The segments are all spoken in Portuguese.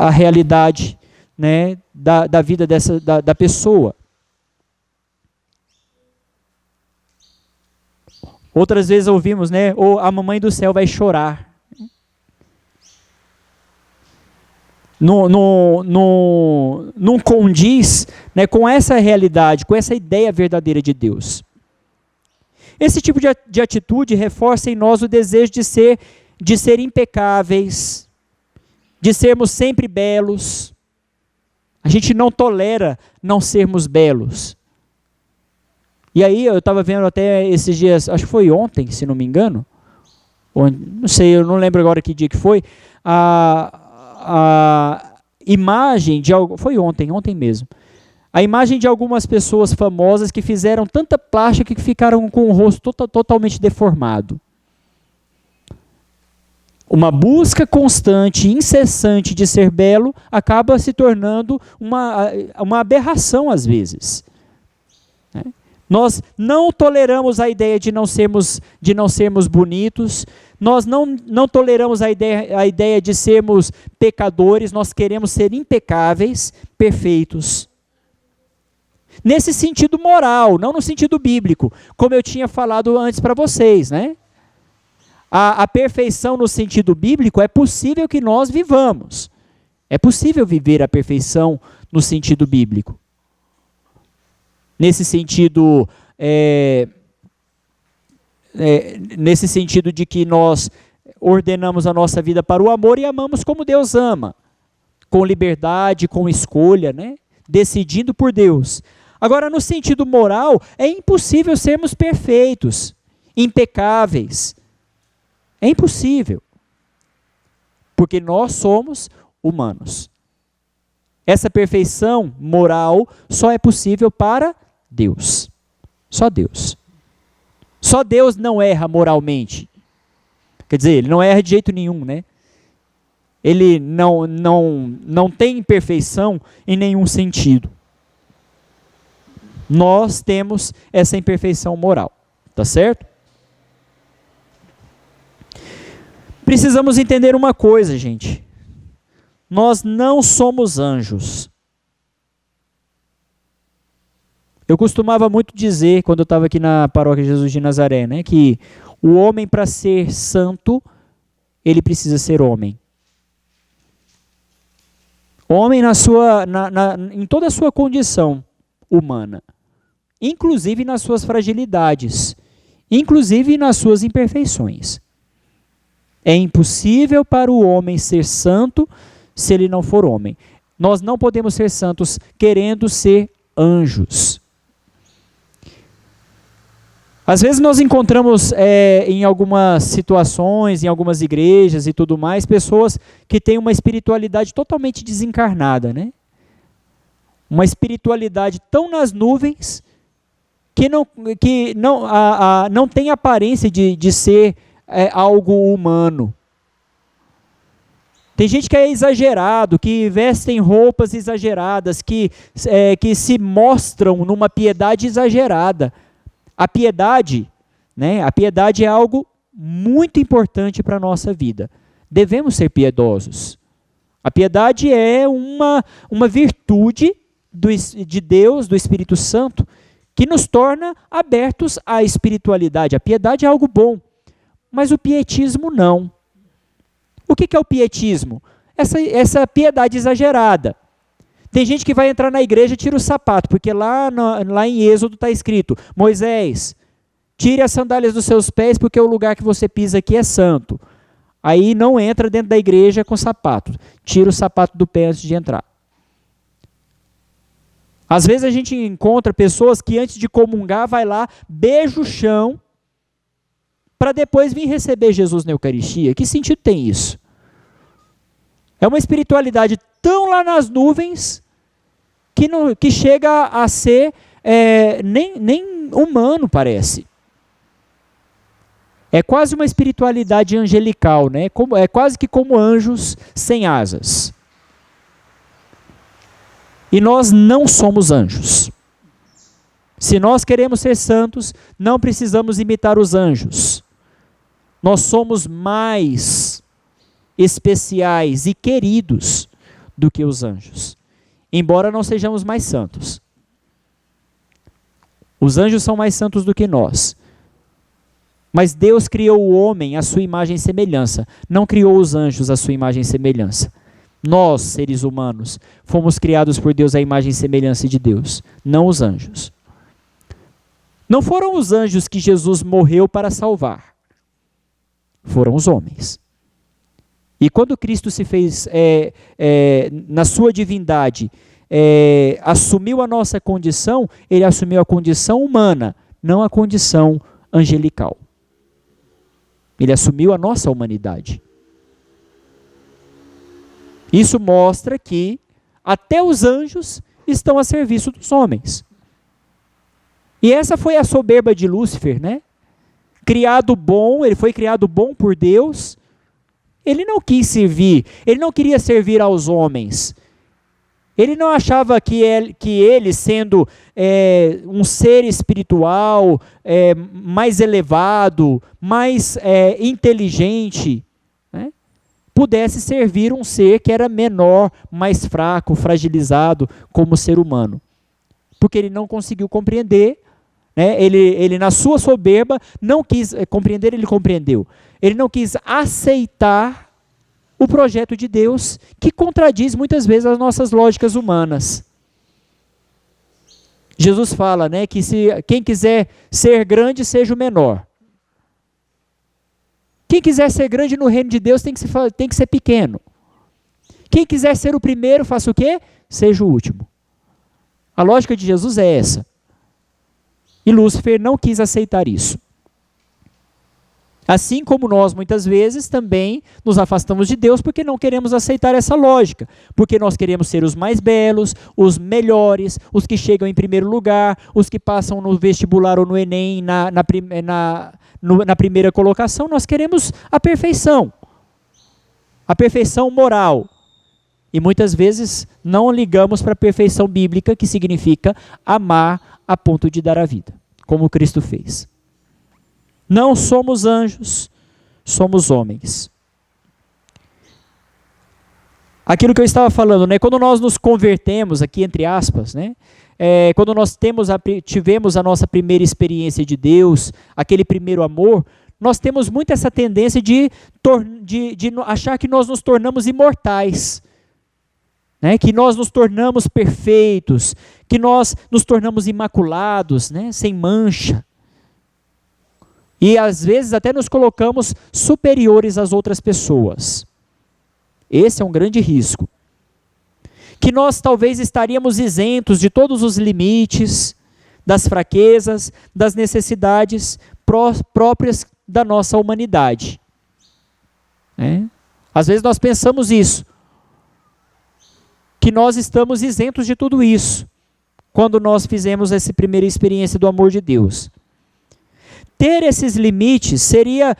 a realidade, né, da vida da pessoa. Outras vezes ouvimos, né, ou a mamãe do céu vai chorar. Não condiz, né, com essa realidade, com essa ideia verdadeira de Deus. Esse tipo de atitude reforça em nós o desejo de ser impecáveis, de sermos sempre belos. A gente não tolera não sermos belos. E aí eu estava vendo até esses dias, acho que foi ontem, se não me engano, ou, não sei, eu não lembro agora que dia que foi, a imagem de algo, foi ontem mesmo, a imagem de algumas pessoas famosas que fizeram tanta plástica que ficaram com o rosto totalmente deformado. Uma busca constante, incessante de ser belo acaba se tornando uma aberração às vezes. Nós não toleramos a ideia de não sermos bonitos, nós não toleramos a ideia de sermos pecadores, nós queremos ser impecáveis, perfeitos. Nesse sentido moral, não no sentido bíblico, como eu tinha falado antes para vocês, né? A perfeição no sentido bíblico é possível que nós vivamos. É possível viver a perfeição no sentido bíblico. Nesse sentido, nesse sentido de que nós ordenamos a nossa vida para o amor e amamos como Deus ama, com liberdade, com escolha, né? Decidindo por Deus. Agora, no sentido moral, é impossível sermos perfeitos, impecáveis. É impossível, porque nós somos humanos. Essa perfeição moral só é possível para Deus. Só Deus. Só Deus não erra moralmente. Quer dizer, ele não erra de jeito nenhum, né? Ele não tem imperfeição em nenhum sentido. Nós temos essa imperfeição moral, tá certo? Precisamos entender uma coisa, gente. Nós não somos anjos. Eu costumava muito dizer, quando eu estava aqui na Paróquia Jesus de Nazaré, né, que o homem, para ser santo, ele precisa ser homem. Homem em toda a sua condição humana, inclusive nas suas fragilidades, inclusive nas suas imperfeições. É impossível para o homem ser santo se ele não for homem. Nós não podemos ser santos querendo ser anjos. Às vezes nós encontramos em algumas situações, em algumas igrejas e tudo mais, pessoas que têm uma espiritualidade totalmente desencarnada, né? Uma espiritualidade tão nas nuvens que não tem aparência de ser algo humano. Tem gente que é exagerado, que vestem roupas exageradas, que se mostram numa piedade exagerada. A piedade, né? A piedade é algo muito importante para a nossa vida. Devemos ser piedosos. A piedade é uma virtude de Deus, do Espírito Santo, que nos torna abertos à espiritualidade. A piedade é algo bom, mas o pietismo não. O que é o pietismo? Essa piedade exagerada. Tem gente que vai entrar na igreja e tira o sapato, porque lá em Êxodo está escrito: Moisés, tire as sandálias dos seus pés, porque o lugar que você pisa aqui é santo. Aí não entra dentro da igreja com sapato. Tira o sapato do pé antes de entrar. Às vezes a gente encontra pessoas que antes de comungar vai lá, beija o chão, para depois vir receber Jesus na Eucaristia. Que sentido tem isso? É uma espiritualidade tão lá nas nuvens que chega a ser nem humano, parece. É quase uma espiritualidade angelical, né? É quase que como anjos sem asas. E nós não somos anjos. Se nós queremos ser santos, não precisamos imitar os anjos. Nós somos mais especiais e queridos do que os anjos, embora não sejamos mais santos. Os anjos são mais santos do que nós. Mas Deus criou o homem à sua imagem e semelhança, não criou os anjos à sua imagem e semelhança. Nós, seres humanos, fomos criados por Deus à imagem e semelhança de Deus, não os anjos. Não foram os anjos que Jesus morreu para salvar, foram os homens. E quando Cristo se fez, na sua divindade, assumiu a nossa condição, ele assumiu a condição humana, não a condição angelical. Ele assumiu a nossa humanidade. Isso mostra que até os anjos estão a serviço dos homens. E essa foi a soberba de Lúcifer, né? Criado bom, ele foi criado bom por Deus. Ele não quis servir, ele não queria servir aos homens. Ele não achava que ele sendo um ser espiritual, mais elevado, mais inteligente, né, pudesse servir um ser que era menor, mais fraco, fragilizado como ser humano. Porque ele não conseguiu compreender, né, ele na sua soberba não quis compreender, ele compreendeu. Ele não quis aceitar o projeto de Deus, que contradiz muitas vezes as nossas lógicas humanas. Jesus fala, né, que quem quiser ser grande, seja o menor. Quem quiser ser grande no reino de Deus tem que ser pequeno. Quem quiser ser o primeiro, faça o quê? Seja o último. A lógica de Jesus é essa. E Lúcifer não quis aceitar isso. Assim como nós, muitas vezes, também nos afastamos de Deus porque não queremos aceitar essa lógica. Porque nós queremos ser os mais belos, os melhores, os que chegam em primeiro lugar, os que passam no vestibular ou no Enem na primeira colocação. Nós queremos a perfeição moral. E muitas vezes não ligamos para a perfeição bíblica, que significa amar a ponto de dar a vida, como Cristo fez. Não somos anjos, somos homens. Aquilo que eu estava falando, né? Quando nós nos convertemos, aqui entre aspas, né? Quando nós tivemos a nossa primeira experiência de Deus, aquele primeiro amor, nós temos muito essa tendência de achar que nós nos tornamos imortais, né? Que nós nos tornamos perfeitos, que nós nos tornamos imaculados, né? Sem mancha. E às vezes até nos colocamos superiores às outras pessoas. Esse é um grande risco. Que nós talvez estaríamos isentos de todos os limites, das fraquezas, das necessidades próprias da nossa humanidade. Às vezes nós pensamos isso. Que nós estamos isentos de tudo isso, quando nós fizemos essa primeira experiência do amor de Deus. Ter esses limites seria,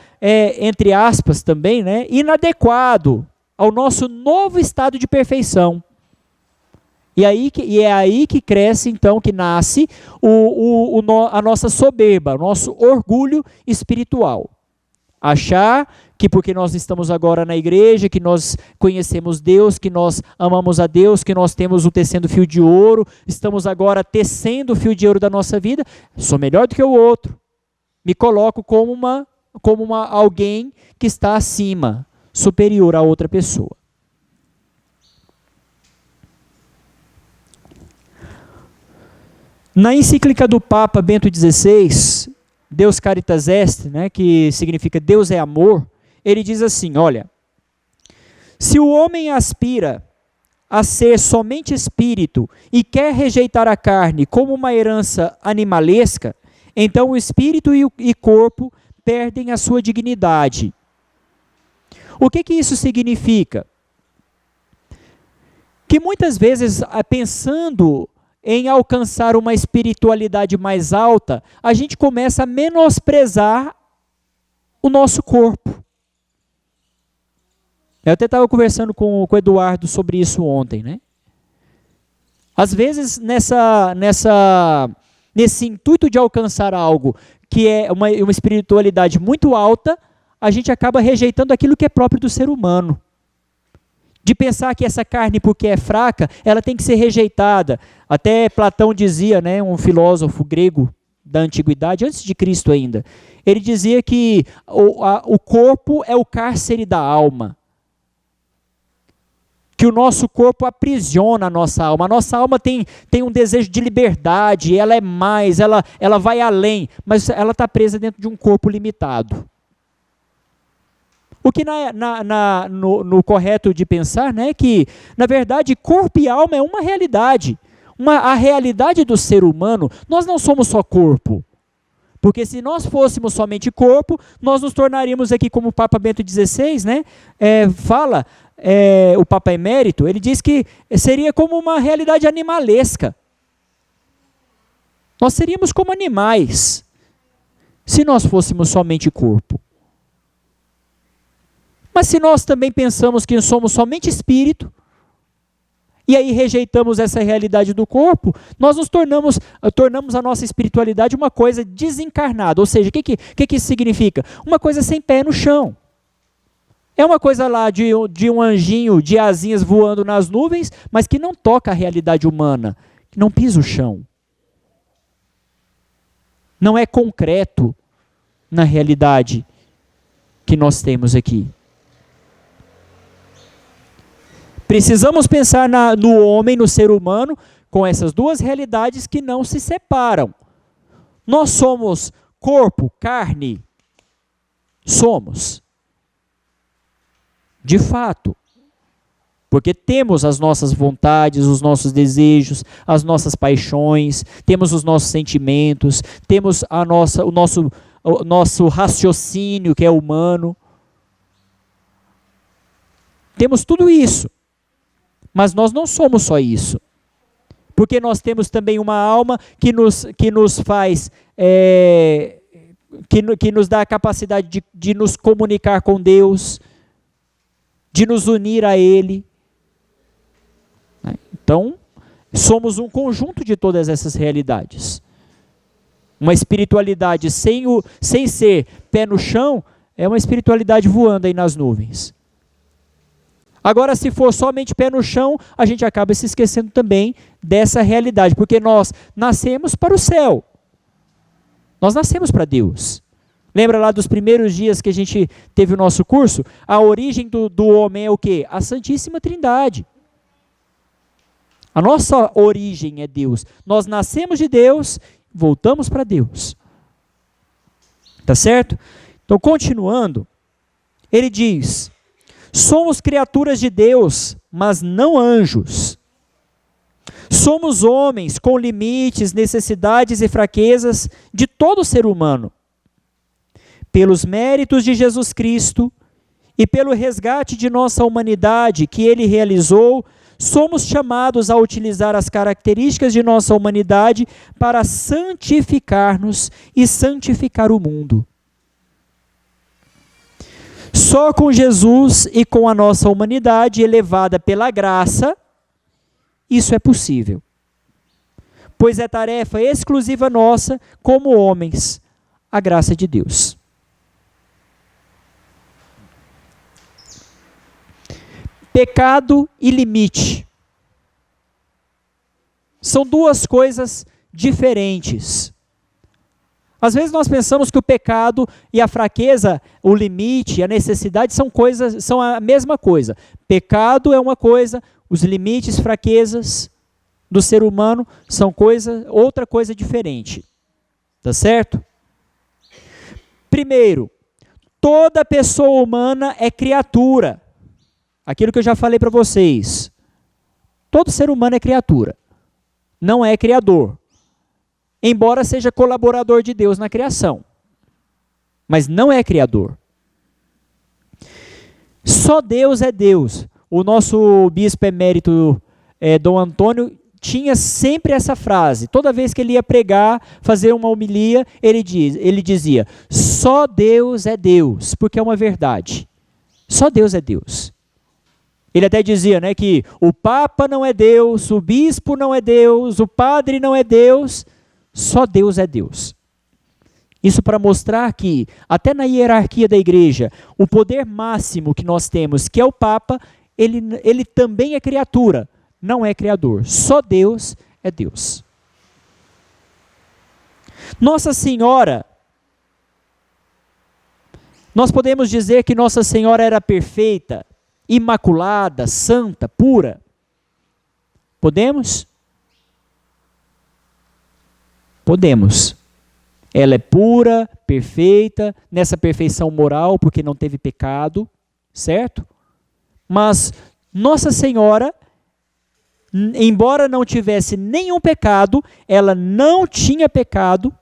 entre aspas também, né, inadequado ao nosso novo estado de perfeição. E é aí que cresce, então, que nasce a nossa soberba, o nosso orgulho espiritual. Achar que porque nós estamos agora na igreja, que nós conhecemos Deus, que nós amamos a Deus, que nós temos o tecendo fio de ouro, estamos agora tecendo o fio de ouro da nossa vida, sou melhor do que o outro. Me coloco como alguém que está acima, superior a outra pessoa. Na encíclica do Papa Bento XVI, Deus Caritas Est, né, que significa Deus é amor, ele diz assim, olha, se o homem aspira a ser somente espírito e quer rejeitar a carne como uma herança animalesca, então o espírito e corpo perdem a sua dignidade. O que isso significa? Que muitas vezes, pensando em alcançar uma espiritualidade mais alta, a gente começa a menosprezar o nosso corpo. Eu até estava conversando com o Eduardo sobre isso ontem, né? Às vezes, nesse intuito de alcançar algo que é uma espiritualidade muito alta, a gente acaba rejeitando aquilo que é próprio do ser humano. de pensar que essa carne, porque é fraca, ela tem que ser rejeitada. Até Platão dizia, né, um filósofo grego da antiguidade, antes de Cristo ainda, ele dizia que o corpo é o cárcere da alma. Que o nosso corpo aprisiona a nossa alma. A nossa alma tem um desejo de liberdade, ela é mais, ela vai além, mas ela está presa dentro de um corpo limitado. O que no correto de pensar, né, que, na verdade, corpo e alma é uma realidade. A realidade do ser humano, nós não somos só corpo. Porque se nós fôssemos somente corpo, nós nos tornaríamos aqui, como o Papa Bento XVI, né, fala, o Papa Emérito, ele diz que seria como uma realidade animalesca. Nós seríamos como animais, se nós fôssemos somente corpo. Mas se nós também pensamos que somos somente espírito, e aí rejeitamos essa realidade do corpo, nós nos tornamos a nossa espiritualidade uma coisa desencarnada. Ou seja, o que isso significa? Uma coisa sem pé no chão. É uma coisa lá de um anjinho de asinhas voando nas nuvens, mas que não toca a realidade humana, que não pisa o chão. Não é concreto na realidade que nós temos aqui. Precisamos pensar no homem, no ser humano, com essas duas realidades que não se separam. Nós somos corpo, carne? Somos. De fato. Porque temos as nossas vontades, os nossos desejos, as nossas paixões, temos os nossos sentimentos, temos o nosso raciocínio, que é humano. Temos tudo isso. Mas nós não somos só isso, porque nós temos também uma alma que nos faz, que nos dá a capacidade de nos comunicar com Deus, de nos unir a Ele. Então, somos um conjunto de todas essas realidades. Uma espiritualidade sem ser pé no chão, é uma espiritualidade voando aí nas nuvens. Agora, se for somente pé no chão, a gente acaba se esquecendo também dessa realidade, porque nós nascemos para o céu. Nós nascemos para Deus. Lembra lá dos primeiros dias que a gente teve o nosso curso? A origem do homem é o quê? A Santíssima Trindade. A nossa origem é Deus. Nós nascemos de Deus, voltamos para Deus. Tá certo? Então, continuando, ele diz: somos criaturas de Deus, mas não anjos. Somos homens com limites, necessidades e fraquezas de todo ser humano. Pelos méritos de Jesus Cristo e pelo resgate de nossa humanidade que Ele realizou, somos chamados a utilizar as características de nossa humanidade para santificar-nos e santificar o mundo. Só com Jesus e com a nossa humanidade elevada pela graça, isso é possível. Pois é tarefa exclusiva nossa, como homens, a graça de Deus. Pecado e limite. São duas coisas diferentes. Às vezes nós pensamos que o pecado e a fraqueza, o limite, a necessidade são a mesma coisa. Pecado é uma coisa, os limites, fraquezas do ser humano são outra coisa diferente. Tá certo? Primeiro, toda pessoa humana é criatura. Aquilo que eu já falei para vocês. Todo ser humano é criatura. Não é criador. Embora seja colaborador de Deus na criação. Mas não é criador. Só Deus é Deus. O nosso bispo emérito, Dom Antônio, tinha sempre essa frase. Toda vez que ele ia pregar, fazer uma homilia, ele dizia: só Deus é Deus, porque é uma verdade. Só Deus é Deus. Ele até dizia, né, que o Papa não é Deus, o bispo não é Deus, o padre não é Deus, só Deus é Deus. Isso para mostrar que, até na hierarquia da igreja, o poder máximo que nós temos, que é o Papa, ele também é criatura, não é criador. Só Deus é Deus. Nossa Senhora, nós podemos dizer que Nossa Senhora era perfeita, imaculada, santa, pura? Podemos? Podemos. Ela é pura, perfeita, nessa perfeição moral, porque não teve pecado, certo? Mas Nossa Senhora, embora não tivesse nenhum pecado, ela não tinha pecado,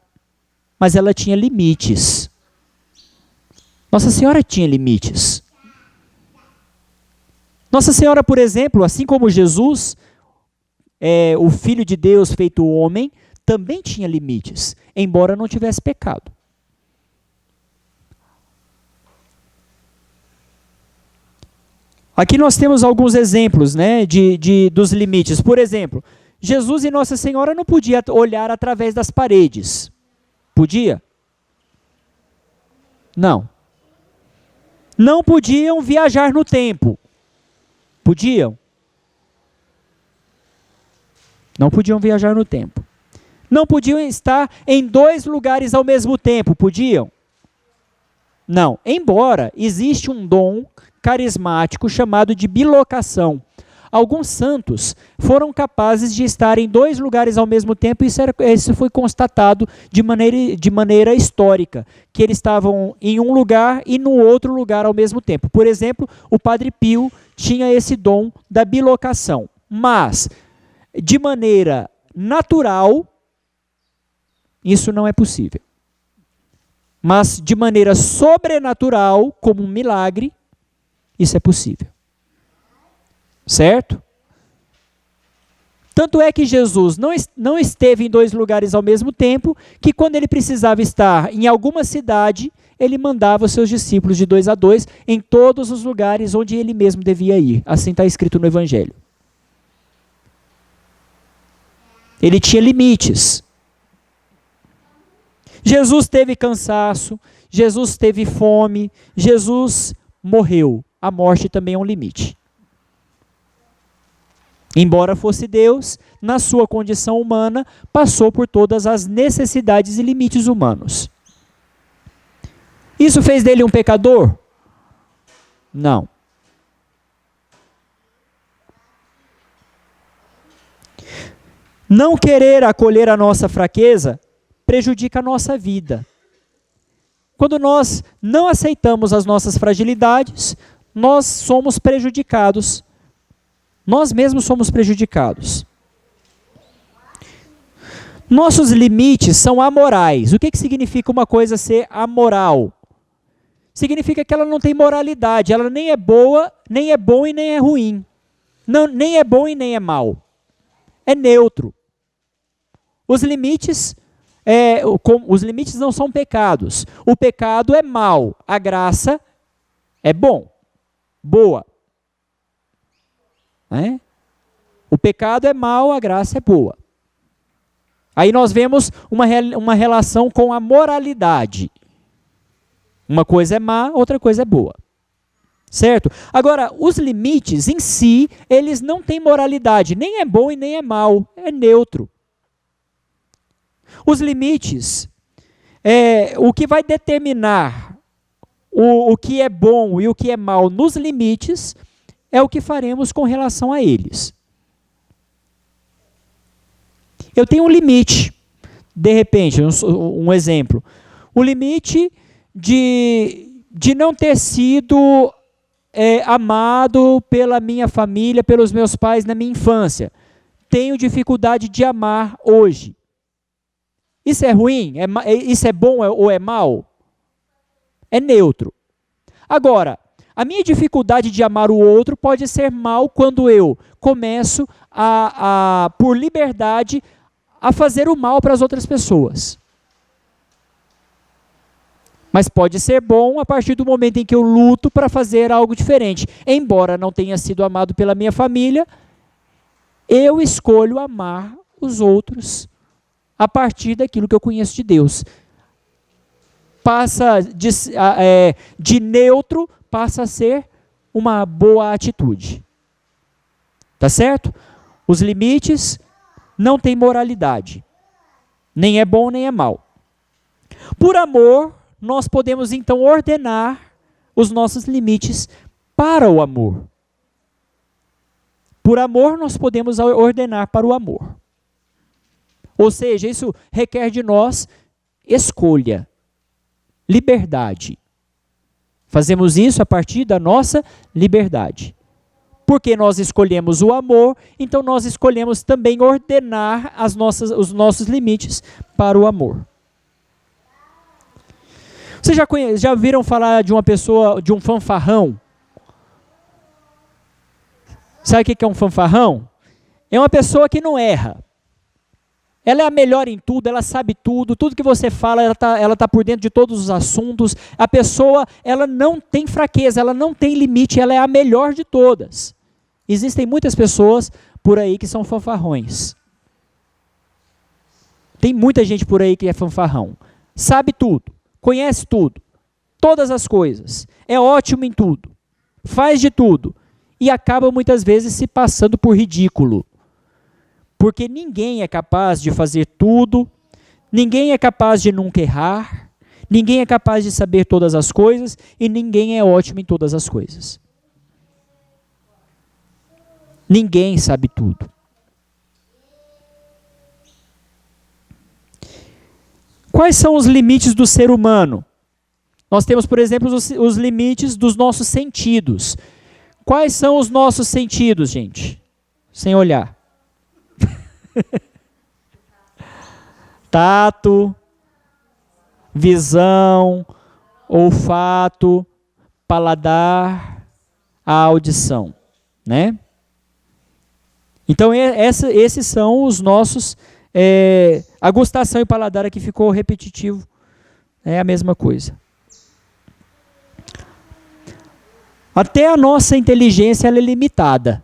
mas ela tinha limites. Nossa Senhora tinha limites. Nossa Senhora, por exemplo, assim como Jesus, o Filho de Deus feito homem, também tinha limites, embora não tivesse pecado. Aqui nós temos alguns exemplos, né, dos limites. Por exemplo, Jesus e Nossa Senhora não podiam olhar através das paredes. Podia? Não. Não podiam viajar no tempo. Podiam? Não podiam viajar no tempo. Não podiam estar em 2 lugares ao mesmo tempo. Podiam? Não. Embora existe um dom carismático chamado de bilocação. Alguns santos foram capazes de estar em 2 lugares ao mesmo tempo, e isso foi constatado de maneira histórica, que eles estavam em um lugar e no outro lugar ao mesmo tempo. Por exemplo, o Padre Pio tinha esse dom da bilocação, mas de maneira natural, isso não é possível. Mas de maneira sobrenatural, como um milagre, isso é possível. Certo? Tanto é que Jesus não esteve em 2 lugares ao mesmo tempo, que quando ele precisava estar em alguma cidade, ele mandava os seus discípulos de 2 a 2 em todos os lugares onde ele mesmo devia ir. Assim está escrito no Evangelho. Ele tinha limites. Jesus teve cansaço, Jesus teve fome, Jesus morreu. A morte também é um limite. Embora fosse Deus, na sua condição humana, passou por todas as necessidades e limites humanos. Isso fez dele um pecador? Não. Não querer acolher a nossa fraqueza prejudica a nossa vida. Quando nós não aceitamos as nossas fragilidades, nós somos prejudicados. Nós mesmos somos prejudicados. Nossos limites são amorais. O que significa uma coisa ser amoral? Significa que ela não tem moralidade, ela nem é boa, nem é bom e nem é ruim. Não, nem é bom e nem é mal. É neutro. Os limites não são pecados. O pecado é mal, a graça é boa. O pecado é mal, a graça é boa. Aí nós vemos uma relação com a moralidade. Uma coisa é má, outra coisa é boa. Certo? Agora, os limites em si, eles não têm moralidade. Nem é bom e nem é mal. É neutro. Os limites, o que vai determinar o que é bom e o que é mal nos limites, é o que faremos com relação a eles. Eu tenho um limite, de repente, um exemplo. O limite de não ter sido amado pela minha família, pelos meus pais na minha infância. Tenho dificuldade de amar hoje. Isso é ruim? Isso é bom ou é mal? É neutro. Agora, a minha dificuldade de amar o outro pode ser mal quando eu começo por liberdade, a fazer o mal para as outras pessoas. Mas pode ser bom a partir do momento em que eu luto para fazer algo diferente. Embora não tenha sido amado pela minha família, eu escolho amar os outros a partir daquilo que eu conheço de Deus. Passa de neutro, passa a ser uma boa atitude. Tá certo? Os limites não têm moralidade. Nem é bom, nem é mal. Por amor, nós podemos então ordenar os nossos limites para o amor. Por amor, nós podemos ordenar para o amor. Ou seja, isso requer de nós escolha, liberdade. Fazemos isso a partir da nossa liberdade. Porque nós escolhemos o amor, então nós escolhemos também ordenar os nossos limites para o amor. Vocês já viram falar de uma pessoa, de um fanfarrão? Sabe o que é um fanfarrão? É uma pessoa que não erra. Ela é a melhor em tudo, ela sabe tudo, tudo que você fala, ela tá por dentro de todos os assuntos. A pessoa, ela não tem fraqueza, ela não tem limite, ela é a melhor de todas. Existem muitas pessoas por aí que são fanfarrões. Tem muita gente por aí que é fanfarrão. Sabe tudo, conhece tudo, todas as coisas, é ótimo em tudo, faz de tudo e acaba muitas vezes se passando por ridículo. Porque ninguém é capaz de fazer tudo, ninguém é capaz de nunca errar, ninguém é capaz de saber todas as coisas e ninguém é ótimo em todas as coisas. Ninguém sabe tudo. Quais são os limites do ser humano? Nós temos, por exemplo, os limites dos nossos sentidos. Quais são os nossos sentidos, gente? Sem olhar. Tato, visão, olfato, paladar, a audição, né? Então esses são os nossos, a gustação e paladar aqui ficou repetitivo, é a mesma coisa. Até a nossa inteligência ela é limitada.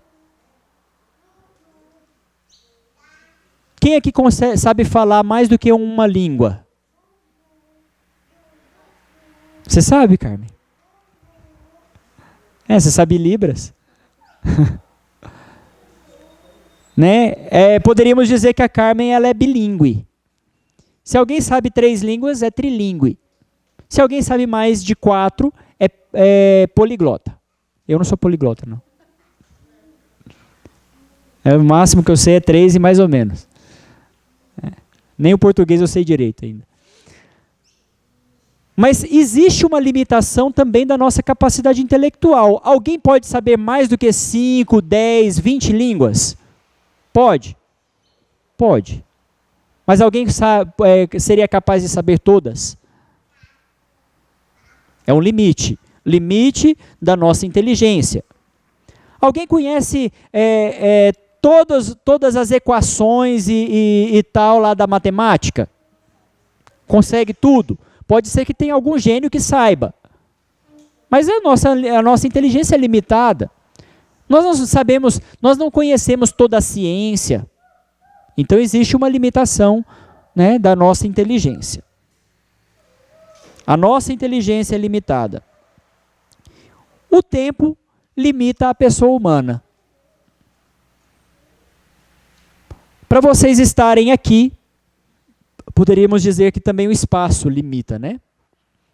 Quem aqui sabe falar mais do que uma língua? Você sabe, Carmen? Você sabe Libras? Né? Poderíamos dizer que a Carmen ela é bilíngue. Se alguém sabe 3 línguas, é trilíngue. Se alguém sabe mais de 4, é poliglota. Eu não sou poliglota, não. O máximo que eu sei é 3 e mais ou menos. Nem o português eu sei direito ainda. Mas existe uma limitação também da nossa capacidade intelectual. Alguém pode saber mais do que 5, 10, 20 línguas? Pode. Pode. Mas alguém seria capaz de saber todas? É um limite. Limite da nossa inteligência. Alguém conhece todas as equações e tal lá da matemática? Consegue tudo? Pode ser que tenha algum gênio que saiba. Mas a nossa inteligência é limitada. Nós não conhecemos toda a ciência. Então existe uma limitação, né, da nossa inteligência. A nossa inteligência é limitada. O tempo limita a pessoa humana. Para vocês estarem aqui, poderíamos dizer que também o espaço limita, né?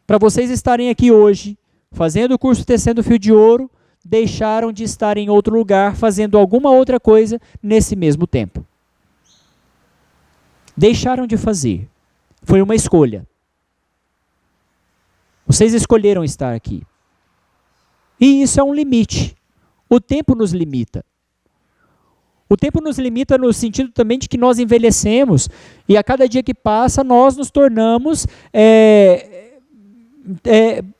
Para vocês estarem aqui hoje, fazendo o curso Tecendo Fio de Ouro, deixaram de estar em outro lugar, fazendo alguma outra coisa nesse mesmo tempo. Deixaram de fazer. Foi uma escolha. Vocês escolheram estar aqui. E isso é um limite. O tempo nos limita. O tempo nos limita no sentido também de que nós envelhecemos e a cada dia que passa nós nos tornamos,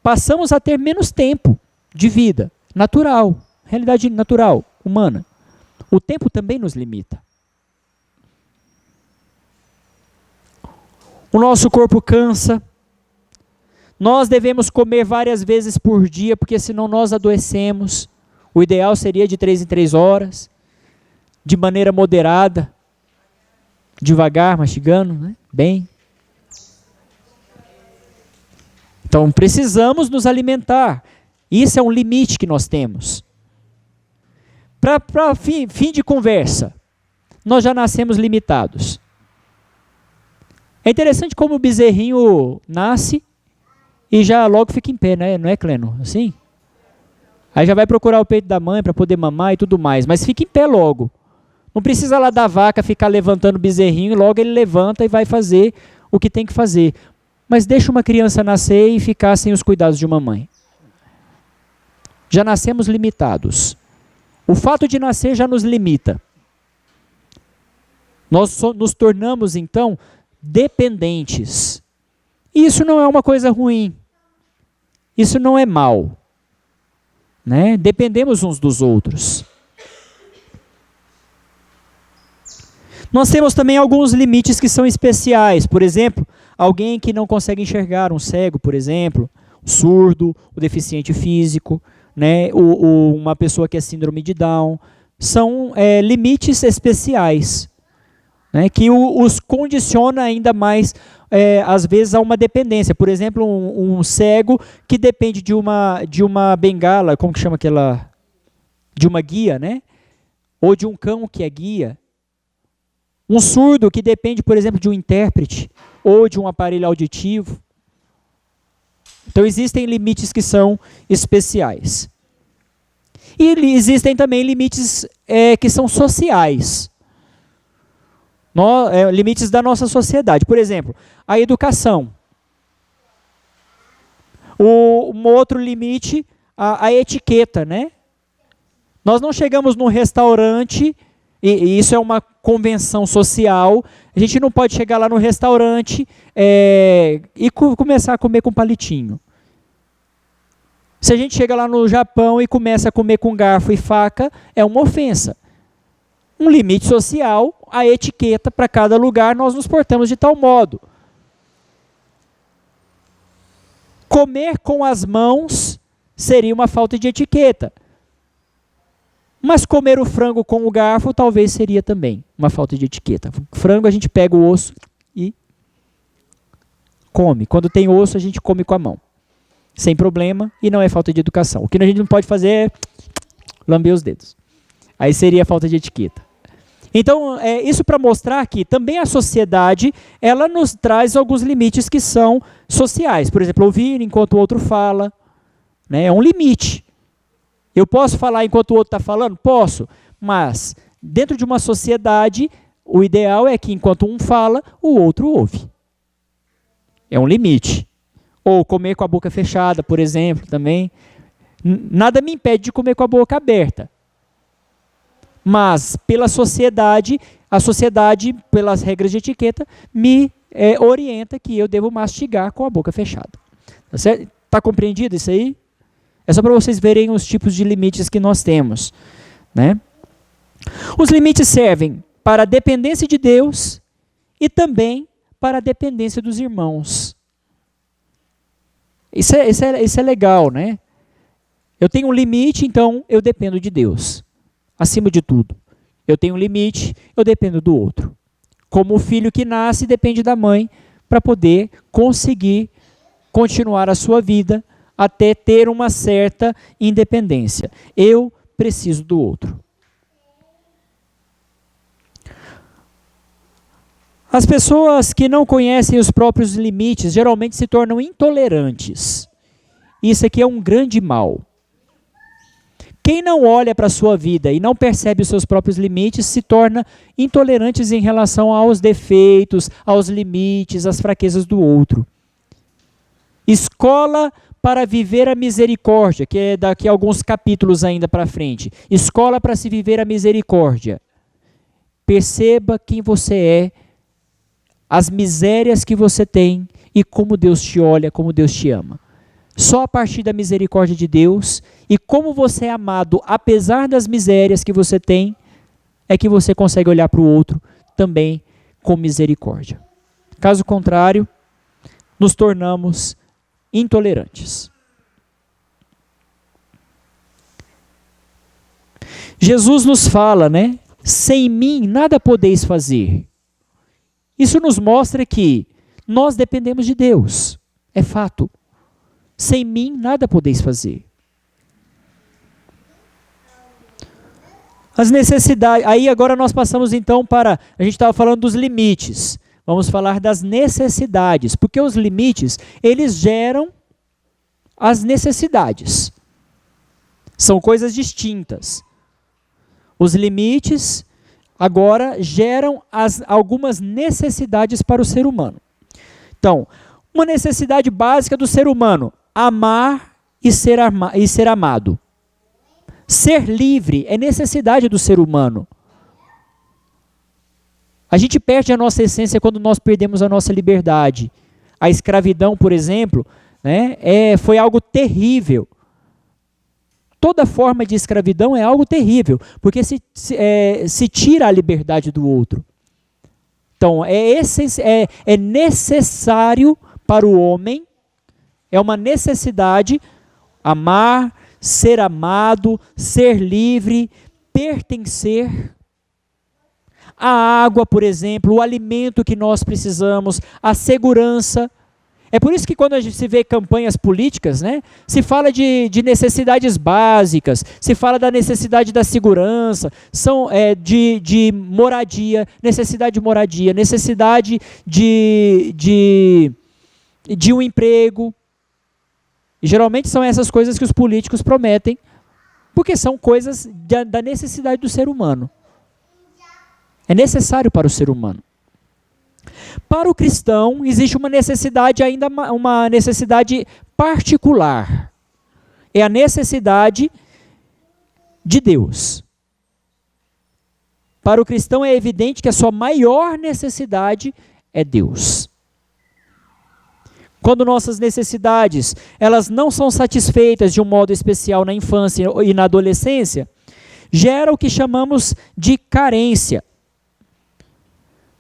passamos a ter menos tempo de vida, natural, realidade natural, humana. O tempo também nos limita. O nosso corpo cansa. Nós devemos comer várias vezes por dia, porque senão nós adoecemos. O ideal seria de 3 em 3 horas. De maneira moderada, devagar, mastigando, né? Bem. Então, precisamos nos alimentar. Isso é um limite que nós temos. Para fim de conversa, nós já nascemos limitados. É interessante como o bezerrinho nasce e já logo fica em pé, né? Não é, Cleno? Assim? Aí já vai procurar o peito da mãe para poder mamar e tudo mais, mas fica em pé logo. Não precisa lá da vaca ficar levantando o bezerrinho, logo ele levanta e vai fazer o que tem que fazer. Mas deixa uma criança nascer e ficar sem os cuidados de uma mãe. Já nascemos limitados. O fato de nascer já nos limita. Nós nos tornamos, então, dependentes. E isso não é uma coisa ruim. Isso não é mal. Né? Dependemos uns dos outros. Nós temos também alguns limites que são especiais. Por exemplo, alguém que não consegue enxergar, um cego, por exemplo, um surdo, o deficiente físico, né? Uma pessoa que é síndrome de Down. São limites especiais, né? Que os condiciona ainda mais, às vezes, a uma dependência. Por exemplo, um cego que depende de uma bengala, como que chama aquela? De uma guia, né? Ou de um cão que é guia. Um surdo que depende, por exemplo, de um intérprete ou de um aparelho auditivo. Então, existem limites que são especiais. E existem também limites que são sociais. Limites da nossa sociedade. Por exemplo, a educação. Um outro limite, a etiqueta, né? Nós não chegamos num restaurante, e isso é uma convenção social, a gente não pode chegar lá no restaurante e começar a comer com palitinho. Se a gente chega lá no Japão e começa a comer com garfo e faca, é uma ofensa. Um limite social, a etiqueta para cada lugar, nós nos portamos de tal modo. Comer com as mãos seria uma falta de etiqueta. Mas comer o frango com o garfo talvez seria também uma falta de etiqueta. Frango a gente pega o osso e come. Quando tem osso a gente come com a mão. Sem problema e não é falta de educação. O que a gente não pode fazer é lamber os dedos. Aí seria falta de etiqueta. Então, isso para mostrar que também a sociedade, ela nos traz alguns limites que são sociais. Por exemplo, ouvir enquanto o outro fala, né, é um limite. Eu posso falar enquanto o outro está falando? Posso. Mas, dentro de uma sociedade, o ideal é que enquanto um fala, o outro ouve. É um limite. Ou comer com a boca fechada, por exemplo, também. Nada me impede de comer com a boca aberta. Mas, pela sociedade, a sociedade, pelas regras de etiqueta, me orienta que eu devo mastigar com a boca fechada. Tá certo? Tá compreendido isso aí? É só para vocês verem os tipos de limites que nós temos, né? Os limites servem para a dependência de Deus e também para a dependência dos irmãos. Isso é legal, né? Eu tenho um limite, então eu dependo de Deus. Acima de tudo. Eu tenho um limite, eu dependo do outro. Como o filho que nasce depende da mãe para poder conseguir continuar a sua vida até ter uma certa independência. Eu preciso do outro. As pessoas que não conhecem os próprios limites geralmente se tornam intolerantes. Isso aqui é um grande mal. Quem não olha para a sua vida e não percebe os seus próprios limites se torna intolerantes em relação aos defeitos, aos limites, às fraquezas do outro. Escola para viver a misericórdia, que é daqui a alguns capítulos ainda para frente. Escola para se viver a misericórdia. Perceba quem você é, as misérias que você tem e como Deus te olha, como Deus te ama. Só a partir da misericórdia de Deus e como você é amado, apesar das misérias que você tem, é que você consegue olhar para o outro também com misericórdia. Caso contrário, nos tornamos intolerantes. Jesus nos fala, né? Sem mim nada podeis fazer. Isso nos mostra que nós dependemos de Deus. É fato. Sem mim nada podeis fazer. As necessidades. Aí agora nós passamos então para, a gente estava falando dos limites. Vamos falar das necessidades, porque os limites, eles geram as necessidades. São coisas distintas. Os limites agora geram algumas necessidades para o ser humano. Então, uma necessidade básica do ser humano: amar e ser amado. Ser livre é necessidade do ser humano. A gente perde a nossa essência quando nós perdemos a nossa liberdade. A escravidão, por exemplo, né, foi algo terrível. Toda forma de escravidão é algo terrível, porque se tira a liberdade do outro. Então, é necessário para o homem, é uma necessidade, amar, ser amado, ser livre, pertencer. A água, por exemplo, o alimento que nós precisamos, a segurança. É por isso que quando a gente se vê campanhas políticas, né, se fala de necessidades básicas, se fala da necessidade da segurança, de moradia, necessidade de um emprego. E geralmente são essas coisas que os políticos prometem, porque são coisas da necessidade do ser humano. É necessário para o ser humano. Para o cristão, existe uma necessidade, ainda uma necessidade particular. É a necessidade de Deus. Para o cristão é evidente que a sua maior necessidade é Deus. Quando nossas necessidades, elas não são satisfeitas de um modo especial na infância e na adolescência, gera o que chamamos de carência.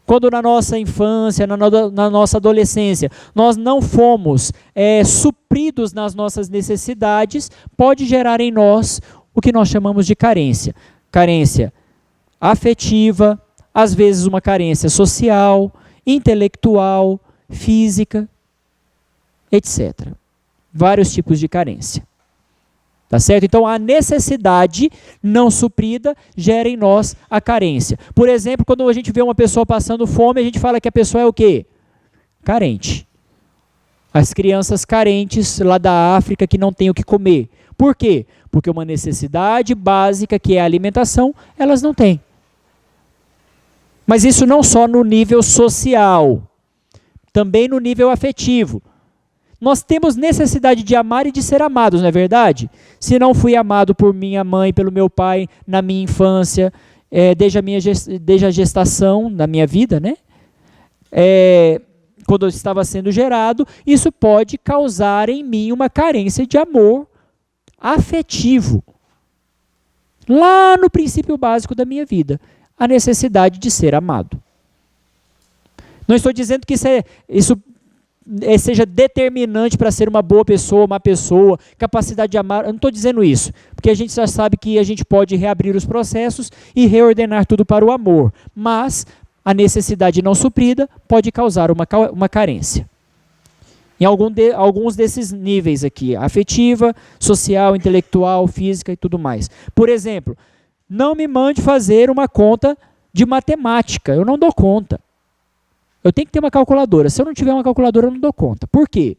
Quando na nossa infância, na nossa adolescência, nós não fomos supridos nas nossas necessidades, pode gerar em nós o que nós chamamos de carência. Carência afetiva, às vezes uma carência social, intelectual, física, etc. Vários tipos de carência. Tá certo? Então, a necessidade não suprida gera em nós a carência. Por exemplo, quando a gente vê uma pessoa passando fome, a gente fala que a pessoa é o quê? Carente. As crianças carentes lá da África que não têm o que comer. Por quê? Porque uma necessidade básica, que é a alimentação, elas não têm. Mas isso não só no nível social, também no nível afetivo. Nós temos necessidade de amar e de ser amados, não é verdade? Se não fui amado por minha mãe, pelo meu pai, na minha infância, desde a gestação da minha vida, né? Quando eu estava sendo gerado, isso pode causar em mim uma carência de amor afetivo. Lá no princípio básico da minha vida, a necessidade de ser amado. Não estou dizendo que isso seja determinante para ser uma boa pessoa, uma pessoa, capacidade de amar. Eu não estou dizendo isso, porque a gente já sabe que a gente pode reabrir os processos e reordenar tudo para o amor, mas a necessidade não suprida pode causar uma carência. Em alguns desses níveis aqui, afetiva, social, intelectual, física e tudo mais. Por exemplo, não me mande fazer uma conta de matemática, eu não dou conta. Eu tenho que ter uma calculadora. Se eu não tiver uma calculadora, eu não dou conta. Por quê?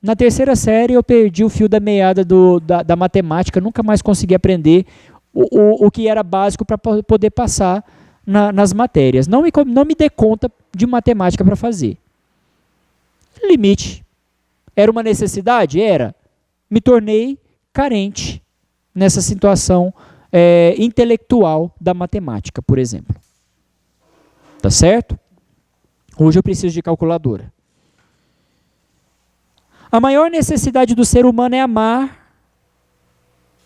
Na terceira série, eu perdi o fio da meada da matemática, nunca mais consegui aprender o que era básico para poder passar nas matérias. Não me dê conta de matemática para fazer. Limite. Era uma necessidade? Era. Me tornei carente nessa situação intelectual da matemática, por exemplo. Tá certo? Hoje eu preciso de calculadora. A maior necessidade do ser humano é amar,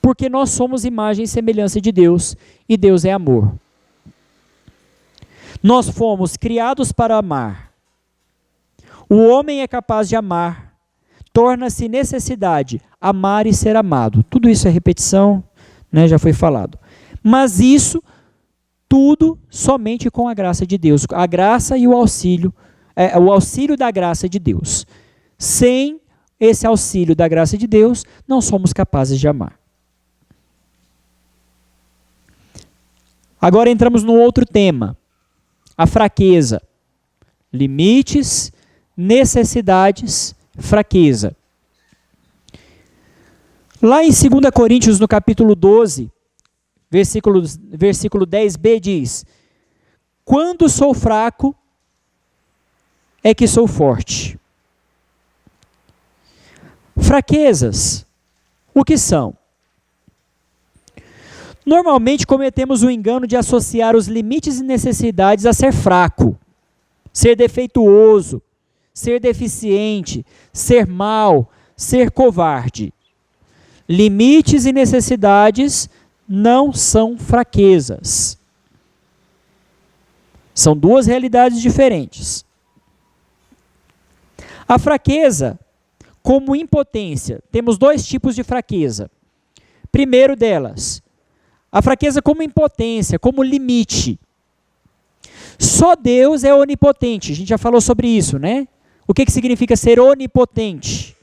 porque nós somos imagem e semelhança de Deus, e Deus é amor. Nós fomos criados para amar. O homem é capaz de amar, torna-se necessidade amar e ser amado. Tudo isso é repetição, né, já foi falado. Mas isso tudo somente com a graça de Deus, a graça e o auxílio da graça de Deus. Sem esse auxílio da graça de Deus, não somos capazes de amar. Agora entramos num outro tema, a fraqueza. Limites, necessidades, fraqueza. Lá em 2 Coríntios, no capítulo 12, versículo 10b diz: quando sou fraco, é que sou forte. Fraquezas, o que são? Normalmente cometemos o engano de associar os limites e necessidades a ser fraco, ser defeituoso, ser deficiente, ser mau, ser covarde. Limites e necessidades não são fraquezas. São duas realidades diferentes. A fraqueza, como impotência, temos dois tipos de fraqueza. Primeiro delas, a fraqueza como impotência, como limite. Só Deus é onipotente, a gente já falou sobre isso, né? O que significa ser onipotente?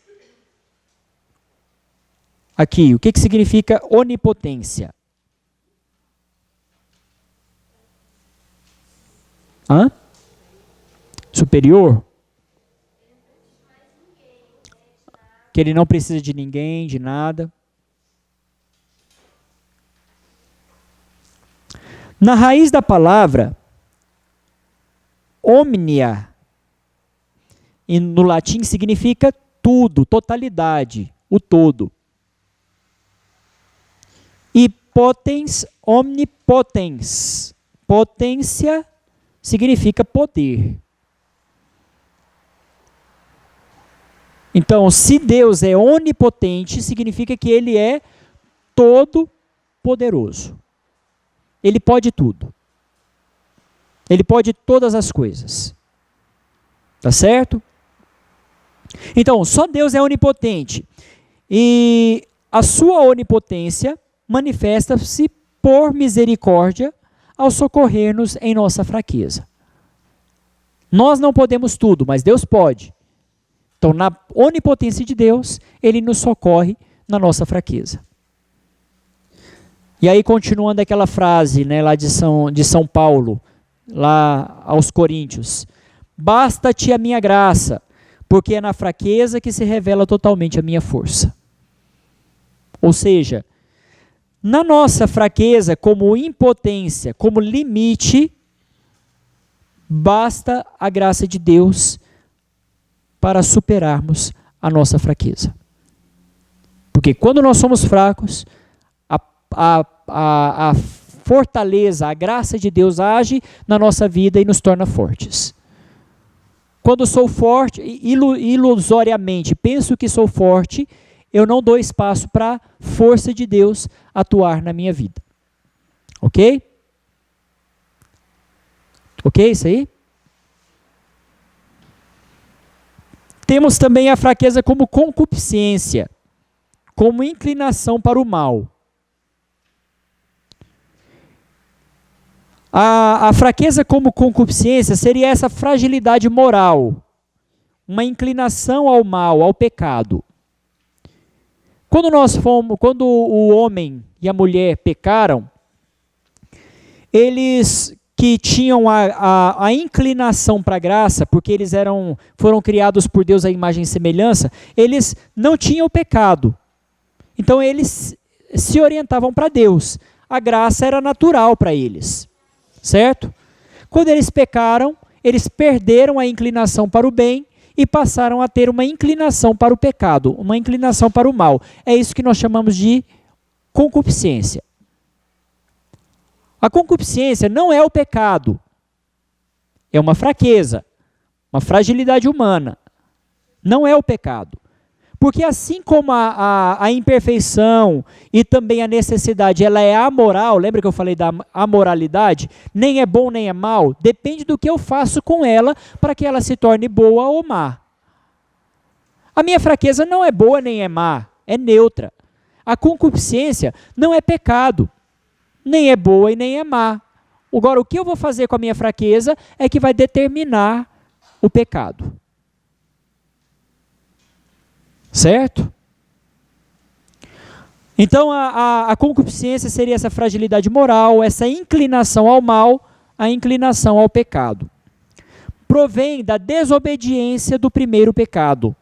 Aqui, o que significa onipotência? Superior? Que ele não precisa de ninguém, de nada. Na raiz da palavra, omnia, e no latim significa tudo, totalidade, o todo. E potens, omnipotens. Potência significa poder. Então, se Deus é onipotente, significa que Ele é todo poderoso. Ele pode tudo. Ele pode todas as coisas. Tá certo? Então, só Deus é onipotente. E a sua onipotência manifesta-se por misericórdia ao socorrer-nos em nossa fraqueza. Nós não podemos tudo, mas Deus pode. Então, na onipotência de Deus, Ele nos socorre na nossa fraqueza. E aí, continuando aquela frase, né, lá de São Paulo, lá aos Coríntios: basta-te a minha graça, porque é na fraqueza que se revela totalmente a minha força. Ou seja, na nossa fraqueza, como impotência, como limite, basta a graça de Deus para superarmos a nossa fraqueza. Porque quando nós somos fracos, a fortaleza, a graça de Deus age na nossa vida e nos torna fortes. Quando sou forte, ilusoriamente penso que sou forte, eu não dou espaço para a força de Deus atuar na minha vida. Ok? Ok isso aí? Temos também a fraqueza como concupiscência, como inclinação para o mal. A fraqueza como concupiscência seria essa fragilidade moral, uma inclinação ao mal, ao pecado. Quando o homem e a mulher pecaram, eles que tinham a inclinação para a graça, porque eles foram criados por Deus à imagem e semelhança, eles não tinham pecado. Então eles se orientavam para Deus. A graça era natural para eles. Certo? Quando eles pecaram, eles perderam a inclinação para o bem e passaram a ter uma inclinação para o pecado, uma inclinação para o mal. É isso que nós chamamos de concupiscência. A concupiscência não é o pecado, é uma fraqueza, uma fragilidade humana. Não é o pecado. Porque assim como a imperfeição e também a necessidade, ela é amoral, lembra que eu falei da amoralidade? Nem é bom nem é mal, depende do que eu faço com ela para que ela se torne boa ou má. A minha fraqueza não é boa nem é má, é neutra. A concupiscência não é pecado, nem é boa e nem é má. Agora, o que eu vou fazer com a minha fraqueza é que vai determinar o pecado. Certo? Então, a concupiscência seria essa fragilidade moral, essa inclinação ao mal, a inclinação ao pecado. Provém da desobediência do primeiro pecado.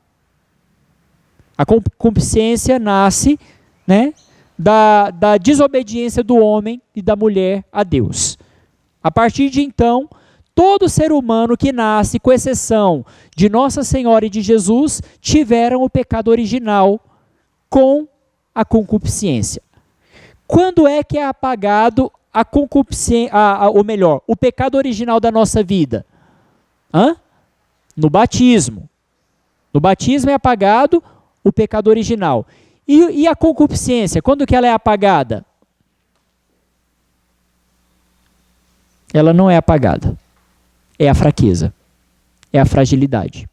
A concupiscência nasce, né, da desobediência do homem e da mulher a Deus. A partir de então, todo ser humano que nasce, com exceção de Nossa Senhora e de Jesus, tiveram o pecado original com a concupiscência. Quando é que é apagado a concupiscência, ou melhor, o pecado original da nossa vida? No batismo. No batismo é apagado o pecado original. E a concupiscência, quando que ela é apagada? Ela não é apagada. É a fraqueza. É a fragilidade.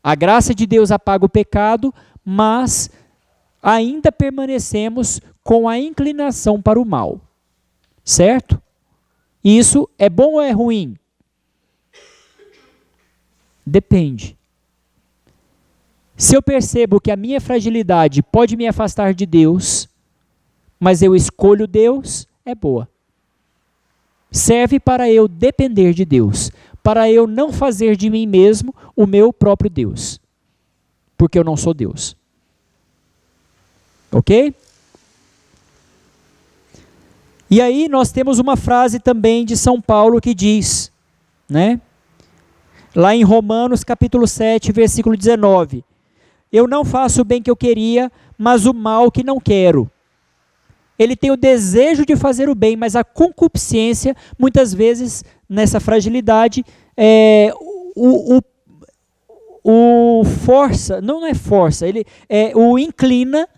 A graça de Deus apaga o pecado, mas ainda permanecemos com a inclinação para o mal. Certo? Isso é bom ou é ruim? Depende. Se eu percebo que a minha fragilidade pode me afastar de Deus, mas eu escolho Deus, é boa. Serve para eu depender de Deus, para eu não fazer de mim mesmo o meu próprio Deus, porque eu não sou Deus. Ok? E aí nós temos uma frase também de São Paulo que diz, né? Lá em Romanos capítulo 7, versículo 19, eu não faço o bem que eu queria, mas o mal que não quero. Ele tem o desejo de fazer o bem, mas a concupiscência, muitas vezes, nessa fragilidade, o força, não é força, ele o inclina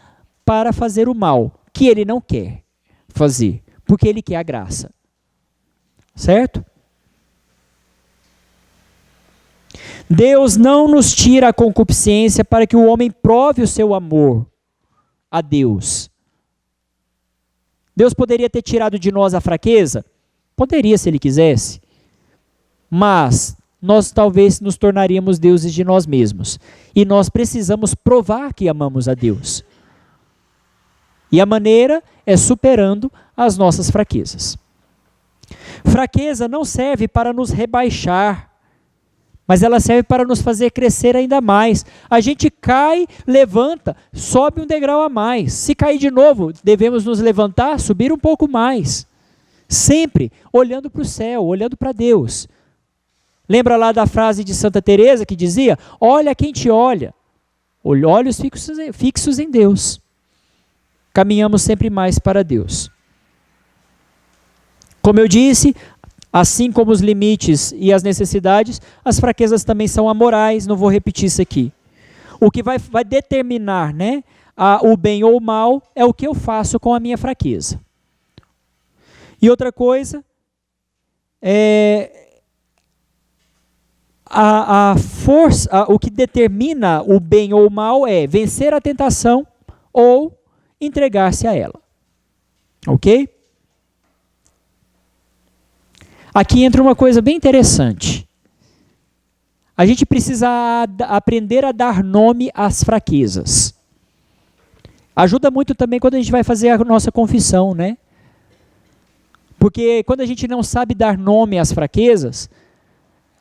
para fazer o mal, que ele não quer fazer, porque ele quer a graça. Certo? Deus não nos tira a concupiscência para que o homem prove o seu amor a Deus. Deus poderia ter tirado de nós a fraqueza? Poderia, se Ele quisesse. Mas nós talvez nos tornaríamos deuses de nós mesmos. E nós precisamos provar que amamos a Deus. E a maneira é superando as nossas fraquezas. Fraqueza não serve para nos rebaixar, mas ela serve para nos fazer crescer ainda mais. A gente cai, levanta, sobe um degrau a mais. Se cair de novo, devemos nos levantar, subir um pouco mais. Sempre olhando para o céu, olhando para Deus. Lembra lá da frase de Santa Teresa que dizia, olha quem te olha, olhos fixos em Deus. Caminhamos sempre mais para Deus. Como eu disse, assim como os limites e as necessidades, as fraquezas também são amorais, não vou repetir isso aqui. O que vai determinar, né, o bem ou o mal é o que eu faço com a minha fraqueza. E outra coisa, a força, o que determina o bem ou o mal é vencer a tentação ou entregar-se a ela. Ok? Aqui entra uma coisa bem interessante. A gente precisa aprender a dar nome às fraquezas. Ajuda muito também quando a gente vai fazer a nossa confissão, né? Porque quando a gente não sabe dar nome às fraquezas,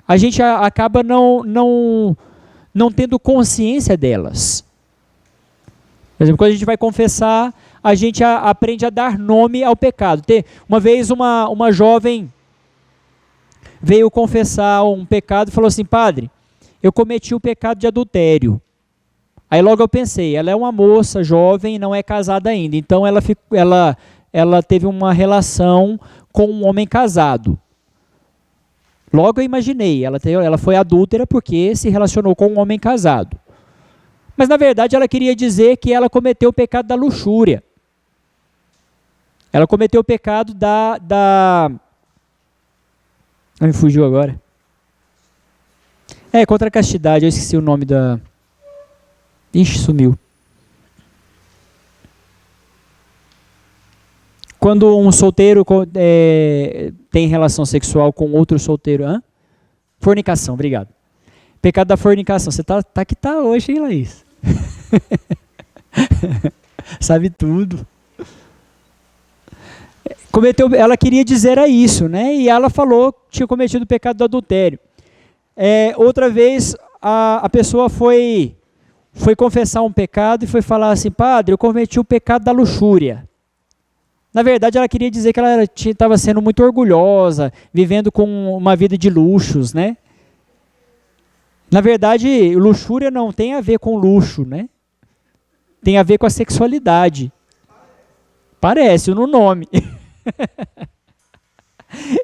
a gente acaba não tendo consciência delas. Por exemplo, quando a gente vai confessar, a gente aprende a dar nome ao pecado. Uma vez uma jovem veio confessar um pecado e falou assim, padre, eu cometi o pecado de adultério. Aí logo eu pensei, ela é uma moça jovem, não é casada ainda, então ela teve uma relação com um homem casado. Logo eu imaginei, ela foi adúltera porque se relacionou com um homem casado. Mas na verdade ela queria dizer que ela cometeu o pecado da luxúria. Ela cometeu o pecado me fugiu agora. Contra a castidade, eu esqueci o nome da... Ixi, sumiu. Quando um solteiro tem relação sexual com outro solteiro... Fornicação, obrigado. Pecado da fornicação. Você tá que tá hoje, hein, Laís? Sabe tudo. Ela queria dizer isso, né? E ela falou que tinha cometido o pecado do adultério. Outra vez, a pessoa foi confessar um pecado e foi falar assim: padre, eu cometi o pecado da luxúria. Na verdade, ela queria dizer que ela estava sendo muito orgulhosa, vivendo com uma vida de luxos, né? Na verdade, luxúria não tem a ver com luxo, né? Tem a ver com a sexualidade. Parece no nome.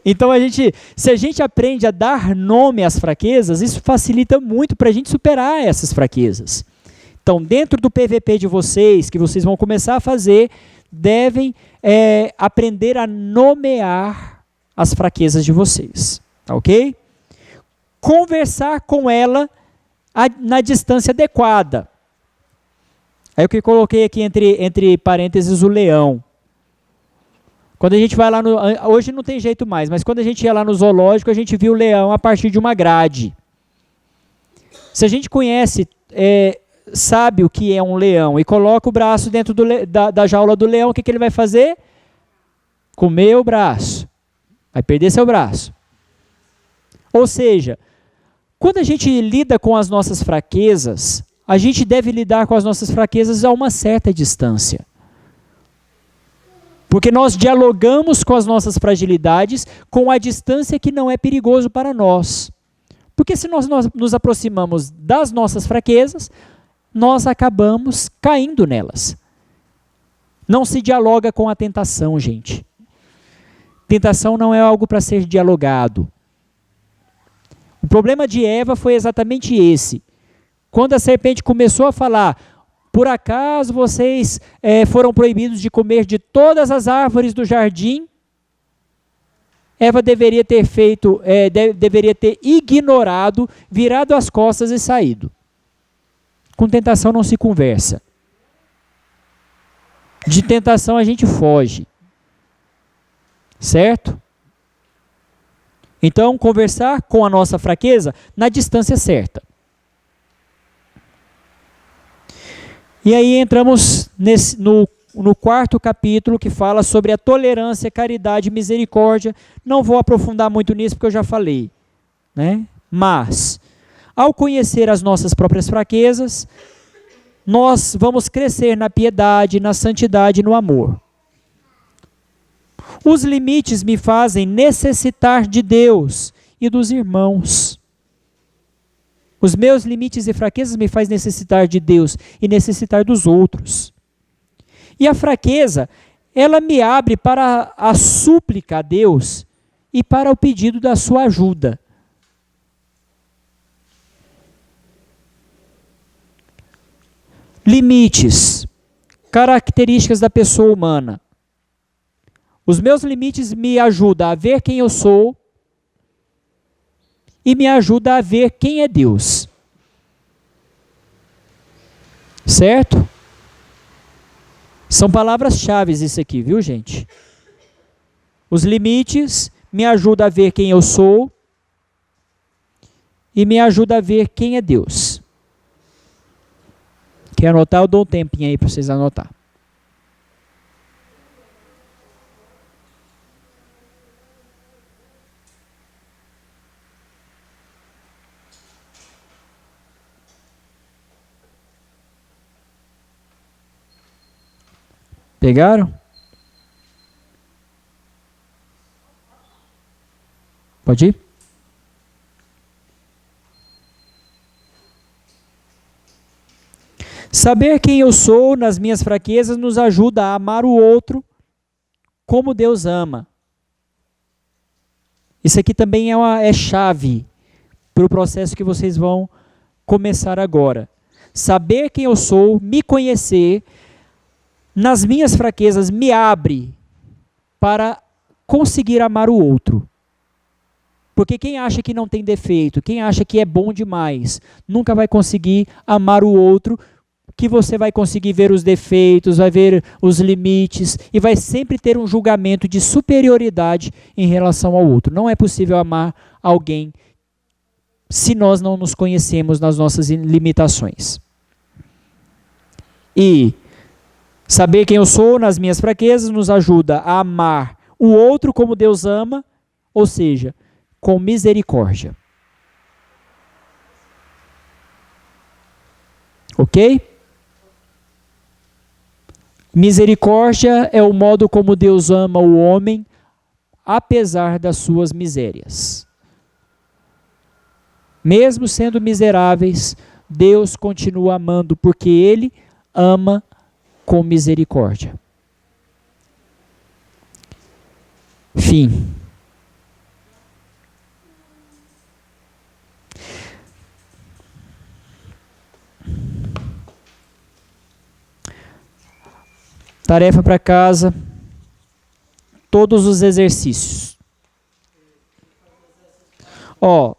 Então, se a gente aprende a dar nome às fraquezas, isso facilita muito para a gente superar essas fraquezas. Então, dentro do PVP de vocês, que vocês vão começar a fazer, devem aprender a nomear as fraquezas de vocês, tá ok? Conversar com ela na distância adequada. Aí o que eu coloquei aqui entre parênteses o leão. Quando a gente vai lá hoje não tem jeito mais, mas quando a gente ia lá no zoológico, a gente viu o leão a partir de uma grade. Se a gente conhece, sabe o que é um leão e coloca o braço dentro da jaula do leão, o que ele vai fazer? Comer o braço. Vai perder seu braço. Ou seja, quando a gente lida com as nossas fraquezas, a gente deve lidar com as nossas fraquezas a uma certa distância. Porque nós dialogamos com as nossas fragilidades com a distância que não é perigoso para nós. Porque se nós nos aproximamos das nossas fraquezas, nós acabamos caindo nelas. Não se dialoga com a tentação, gente. Tentação não é algo para ser dialogado. O problema de Eva foi exatamente esse. Quando a serpente começou a falar: por acaso vocês foram proibidos de comer de todas as árvores do jardim? Eva deveria ter deveria ter ignorado, virado as costas e saído. Com tentação não se conversa. De tentação a gente foge. Certo? Então, conversar com a nossa fraqueza na distância certa. E aí entramos no quarto capítulo, que fala sobre a tolerância, caridade e misericórdia. Não vou aprofundar muito nisso, porque eu já falei, né? Mas, ao conhecer as nossas próprias fraquezas, nós vamos crescer na piedade, na santidade e no amor. Os limites me fazem necessitar de Deus e dos irmãos. Os meus limites e fraquezas me fazem necessitar de Deus e necessitar dos outros. E a fraqueza, ela me abre para a súplica a Deus e para o pedido da sua ajuda. Limites, características da pessoa humana. Os meus limites me ajudam a ver quem eu sou e me ajudam a ver quem é Deus. Certo? São palavras-chave isso aqui, viu, gente? Os limites me ajudam a ver quem eu sou e me ajudam a ver quem é Deus. Quer anotar? Eu dou um tempinho aí para vocês anotar. Pegaram? Pode ir? Saber quem eu sou nas minhas fraquezas nos ajuda a amar o outro como Deus ama. Isso aqui também é chave para o processo que vocês vão começar agora. Saber quem eu sou, me conhecer, nas minhas fraquezas me abre para conseguir amar o outro. Porque quem acha que não tem defeito, quem acha que é bom demais, nunca vai conseguir amar o outro, que você vai conseguir ver os defeitos, vai ver os limites e vai sempre ter um julgamento de superioridade em relação ao outro. Não é possível amar alguém se nós não nos conhecemos nas nossas limitações. E Saber quem eu sou nas minhas fraquezas nos ajuda a amar o outro como Deus ama, ou seja, com misericórdia. Ok? Misericórdia é o modo como Deus ama o homem, apesar das suas misérias. Mesmo sendo miseráveis, Deus continua amando, porque Ele ama com misericórdia. Fim. Tarefa para casa. Todos os exercícios. Ó,